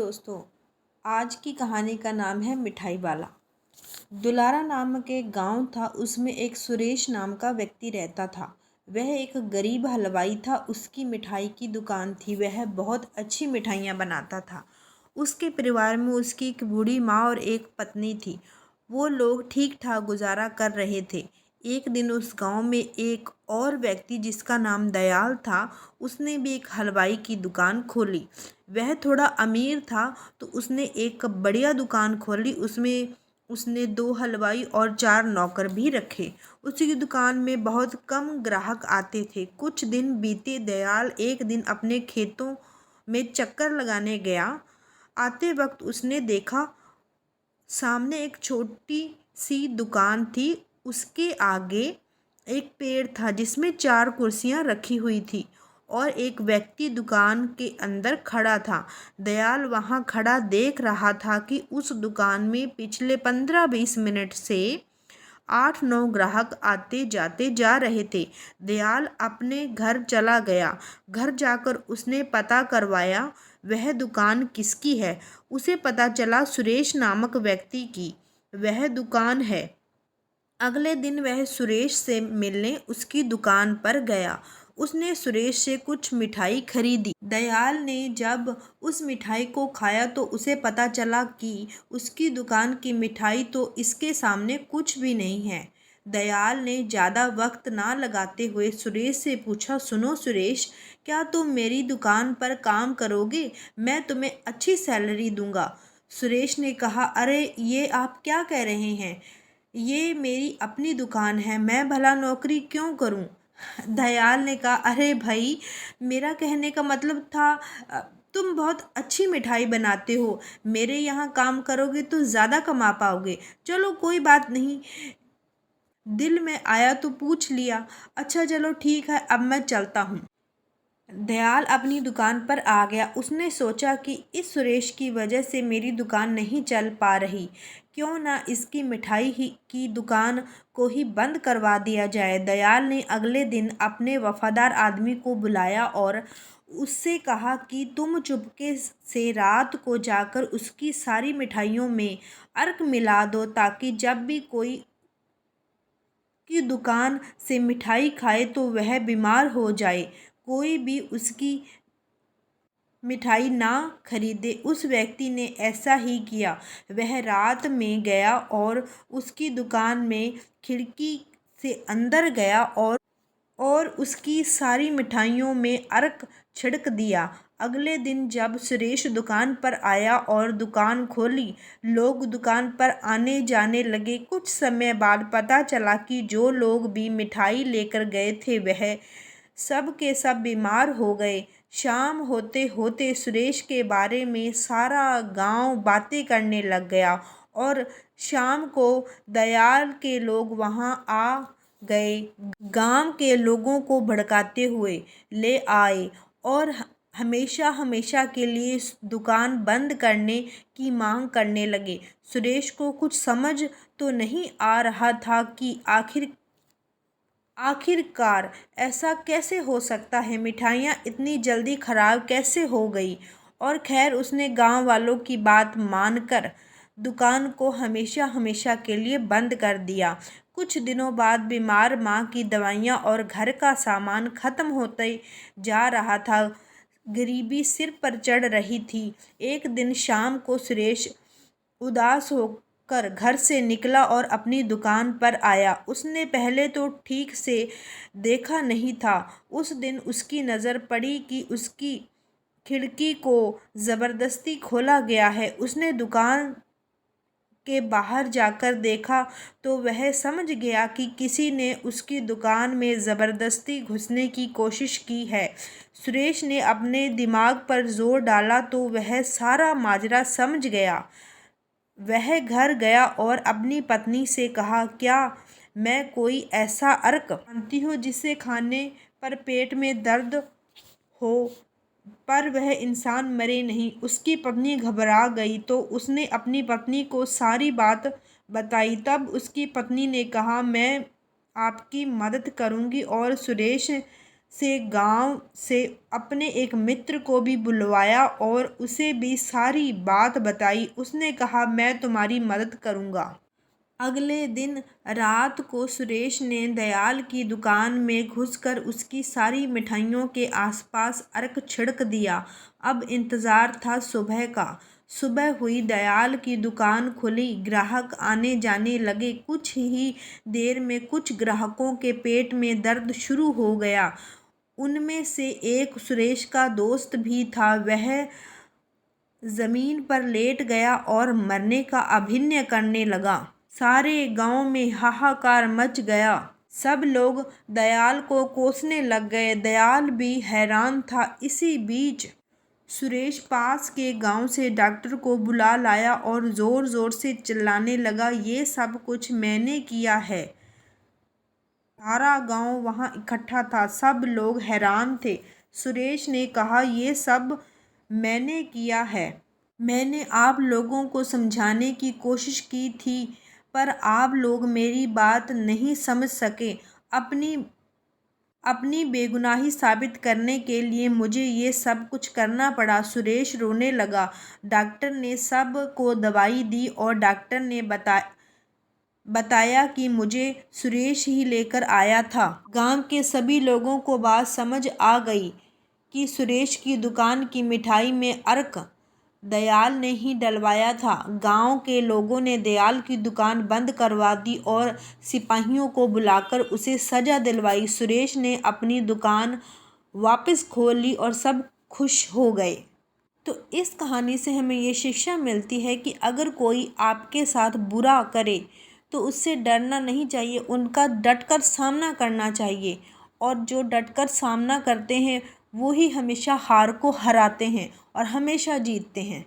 दोस्तों, आज की कहानी का नाम है मिठाई वाला। दुलारा नामक एक गांव था। उसमें एक सुरेश नाम का व्यक्ति रहता था। वह एक गरीब हलवाई था। उसकी मिठाई की दुकान थी। वह बहुत अच्छी मिठाइयाँ बनाता था। उसके परिवार में उसकी एक बूढ़ी माँ और एक पत्नी थी। वो लोग ठीक ठाक गुजारा कर रहे थे। एक दिन उस गांव में एक और व्यक्ति जिसका नाम दयाल था, उसने भी एक हलवाई की दुकान खोली। वह थोड़ा अमीर था तो उसने एक बढ़िया दुकान खोली। उसमें उसने 2 हलवाई और 4 नौकर भी रखे। उसकी दुकान में बहुत कम ग्राहक आते थे। कुछ दिन बीते। दयाल एक दिन अपने खेतों में चक्कर लगाने गया। आते वक्त उसने देखा सामने एक छोटी सी दुकान थी। उसके आगे एक पेड़ था जिसमें 4 कुर्सियां रखी हुई थी और एक व्यक्ति दुकान के अंदर खड़ा था। दयाल वहां खड़ा देख रहा था कि उस दुकान में पिछले 15-20 मिनट से 8-9 ग्राहक आते जाते जा रहे थे। दयाल अपने घर चला गया। घर जाकर उसने पता करवाया वह दुकान किसकी है। उसे पता चला सुरेश नामक व्यक्ति की वह दुकान है। अगले दिन वह सुरेश से मिलने उसकी दुकान पर गया। उसने सुरेश से कुछ मिठाई खरीदी। दयाल ने जब उस मिठाई को खाया तो उसे पता चला कि उसकी दुकान की मिठाई तो इसके सामने कुछ भी नहीं है। दयाल ने ज़्यादा वक्त ना लगाते हुए सुरेश से पूछा, सुनो सुरेश, क्या तुम मेरी दुकान पर काम करोगे? मैं तुम्हें अच्छी सैलरी दूंगा। सुरेश ने कहा, अरे ये आप क्या कह रहे हैं? ये मेरी अपनी दुकान है, मैं भला नौकरी क्यों करूं? दयाल ने कहा, अरे भाई, मेरा कहने का मतलब था तुम बहुत अच्छी मिठाई बनाते हो, मेरे यहाँ काम करोगे तो ज़्यादा कमा पाओगे। चलो कोई बात नहीं, दिल में आया तो पूछ लिया। अच्छा चलो ठीक है, अब मैं चलता हूँ। दयाल अपनी दुकान पर आ गया। उसने सोचा कि इस सुरेश की वजह से मेरी दुकान नहीं चल पा रही, क्यों ना इसकी मिठाई ही की दुकान को ही बंद करवा दिया जाए। दयाल ने अगले दिन अपने वफादार आदमी को बुलाया और उससे कहा कि तुम चुपके से रात को जाकर उसकी सारी मिठाइयों में अर्क मिला दो, ताकि जब भी कोई की दुकान से मिठाई खाए तो वह बीमार हो जाए, कोई भी उसकी मिठाई ना खरीदे। उस व्यक्ति ने ऐसा ही किया। वह रात में गया और उसकी दुकान में खिड़की से अंदर गया और उसकी सारी मिठाइयों में अर्क छिड़क दिया। अगले दिन जब सुरेश दुकान पर आया और दुकान खोली, लोग दुकान पर आने जाने लगे। कुछ समय बाद पता चला कि जो लोग भी मिठाई लेकर गए थे वह सब के सब बीमार हो गए। शाम होते होते सुरेश के बारे में सारा गांव बातें करने लग गया और शाम को दयाल के लोग वहां आ गए। गांव के लोगों को भड़काते हुए ले आए और हमेशा हमेशा के लिए इस दुकान बंद करने की मांग करने लगे। सुरेश को कुछ समझ तो नहीं आ रहा था कि आखिरकार ऐसा कैसे हो सकता है, मिठाइयाँ इतनी जल्दी खराब कैसे हो गई। और खैर उसने गांव वालों की बात मानकर दुकान को हमेशा हमेशा के लिए बंद कर दिया। कुछ दिनों बाद बीमार माँ की दवाइयाँ और घर का सामान खत्म होते जा रहा था। गरीबी सिर पर चढ़ रही थी। एक दिन शाम को सुरेश उदास होकर घर से निकला और अपनी दुकान पर आया। उसने पहले तो ठीक से देखा नहीं था। उस दिन उसकी नज़र पड़ी कि उसकी खिड़की को ज़बरदस्ती खोला गया है। उसने दुकान के बाहर जाकर देखा तो वह समझ गया कि किसी ने उसकी दुकान में ज़बरदस्ती घुसने की कोशिश की है। सुरेश ने अपने दिमाग पर जोर डाला तो वह सारा माजरा समझ गया। वह घर गया और अपनी पत्नी से कहा, क्या मैं कोई ऐसा अर्क जानती हूँ जिसे खाने पर पेट में दर्द हो पर वह इंसान मरे नहीं? उसकी पत्नी घबरा गई तो उसने अपनी पत्नी को सारी बात बताई। तब उसकी पत्नी ने कहा, मैं आपकी मदद करूंगी और सुरेश से गांव से अपने एक मित्र को भी बुलवाया और उसे भी सारी बात बताई। उसने कहा, मैं तुम्हारी मदद करूंगा। अगले दिन रात को सुरेश ने दयाल की दुकान में घुसकर उसकी सारी मिठाइयों के आसपास अर्क छिड़क दिया। अब इंतजार था सुबह का। सुबह हुई, दयाल की दुकान खुली, ग्राहक आने जाने लगे। कुछ ही देर में कुछ ग्राहकों के पेट में दर्द शुरू हो गया। उनमें से एक सुरेश का दोस्त भी था। वह जमीन पर लेट गया और मरने का अभिनय करने लगा। सारे गांव में हाहाकार मच गया। सब लोग दयाल को कोसने लग गए। दयाल भी हैरान था। इसी बीच सुरेश पास के गांव से डॉक्टर को बुला लाया और जोर जोर से चिल्लाने लगा, ये सब कुछ मैंने किया है। सारा गांव वहां इकट्ठा था। सब लोग हैरान थे। सुरेश ने कहा, ये सब मैंने किया है। मैंने आप लोगों को समझाने की कोशिश की थी, पर आप लोग मेरी बात नहीं समझ सके। अपनी बेगुनाही साबित करने के लिए मुझे ये सब कुछ करना पड़ा। सुरेश रोने लगा। डॉक्टर ने सब को दवाई दी और डॉक्टर ने बताया कि मुझे सुरेश ही लेकर आया था। गांव के सभी लोगों को बात समझ आ गई कि सुरेश की दुकान की मिठाई में अर्क दयाल ने ही डलवाया था। गांव के लोगों ने दयाल की दुकान बंद करवा दी और सिपाहियों को बुलाकर उसे सजा दिलवाई। सुरेश ने अपनी दुकान वापस खोल ली और सब खुश हो गए। तो इस कहानी से हमें ये शिक्षा मिलती है कि अगर कोई आपके साथ बुरा करे तो उससे डरना नहीं चाहिए, उनका डटकर सामना करना चाहिए। और जो डटकर सामना करते हैं वो ही हमेशा हार को हराते हैं और हमेशा जीतते हैं।